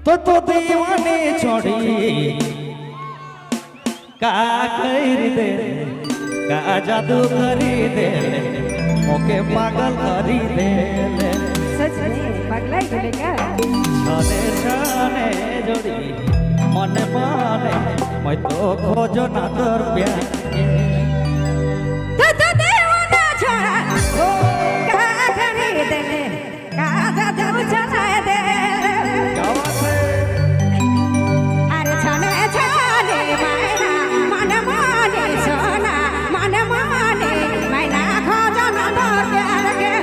तो दीवानी छोड़ी का कर दे का जादू करी दे ओके पागल करी दे सच में पगला ही बोले क्या छाने छाने जोड़ी मन माने मैं तो खोजो ना तोर प्यार तो दीवाना छोड़ा का करी दे का जादू चला दे अरे छाने छाने मैना मन माने सोना मन माने मैना खोजो ना तोर प्यार के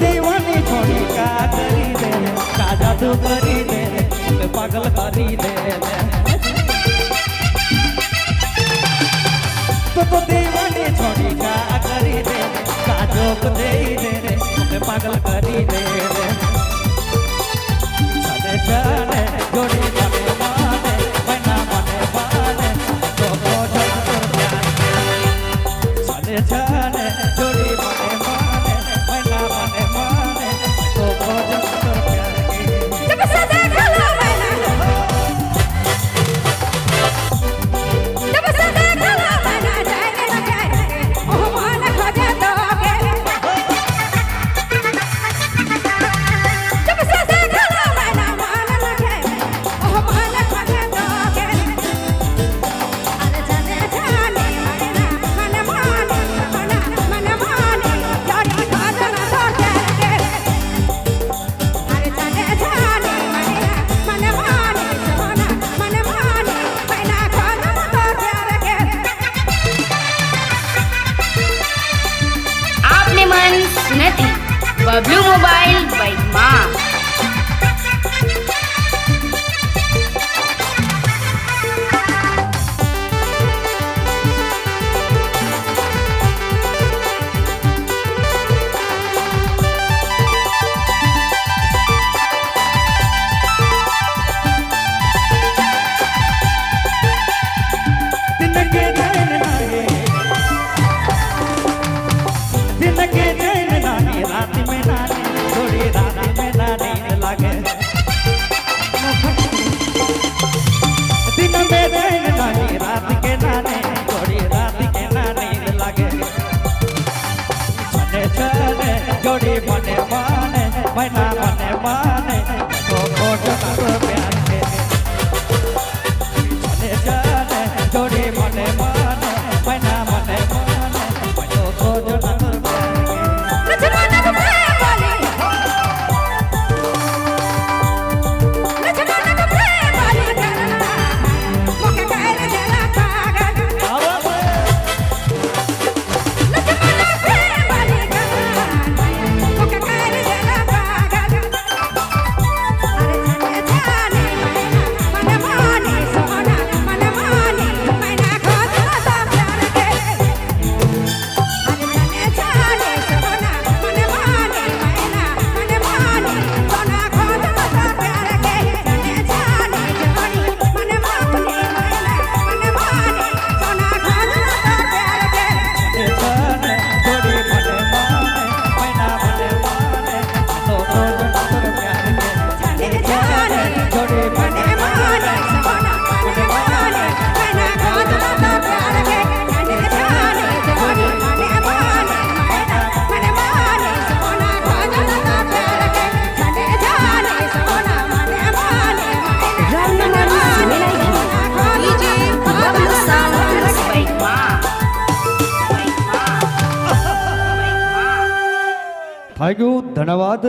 दीवानी छोड़ी का करी दे का जादू करी दे पागल करी दे तो दीवानी छोड़ी का करी दे का जोक दे दे पागल करी दे चले चले जोड़ी मने माने बना मने माने तो खोजो तोर प्यार चले चले जोड़ी मने माने बना मने माने तो खोजो तोर प्यार जब से देखा लो मैना जब से देखा लो मैना जाने लगे ओ मन खोजे दोगे जब से देखा लो मैना मन लगे ओ मन खोजे दोगे अरे जाने जाने मैना मन माने मन माने जोड़ी खोजो ना तोर प्यार के अरे जाने जाने मैना मन माने सोना मन माने मैना खोजो ना तोर प्यार के आपने मन सुनती बबलू मोबाइल बाई माँ दिन के चैन नागे दिन के चैन नागे रात में नागे थोड़ी रात में ना नींद लागे दिन में चैन नागे रात के नागे थोड़ी रात के ना नींद लागे चले चले जोड़ी मने माने मैना मने माने तो खोजो ना तो प्यार के चले चले जोड़ी मने माने मैना मने माने तो खोजो ना तो प्यार के लचमाना को प्रेम वाली लचमाना को प्रेम वाली करना मोके कहने देना पागल लचमाना प्रेम वाली करना मोके कहने देना पागल थैंक यू, धन्यवाद।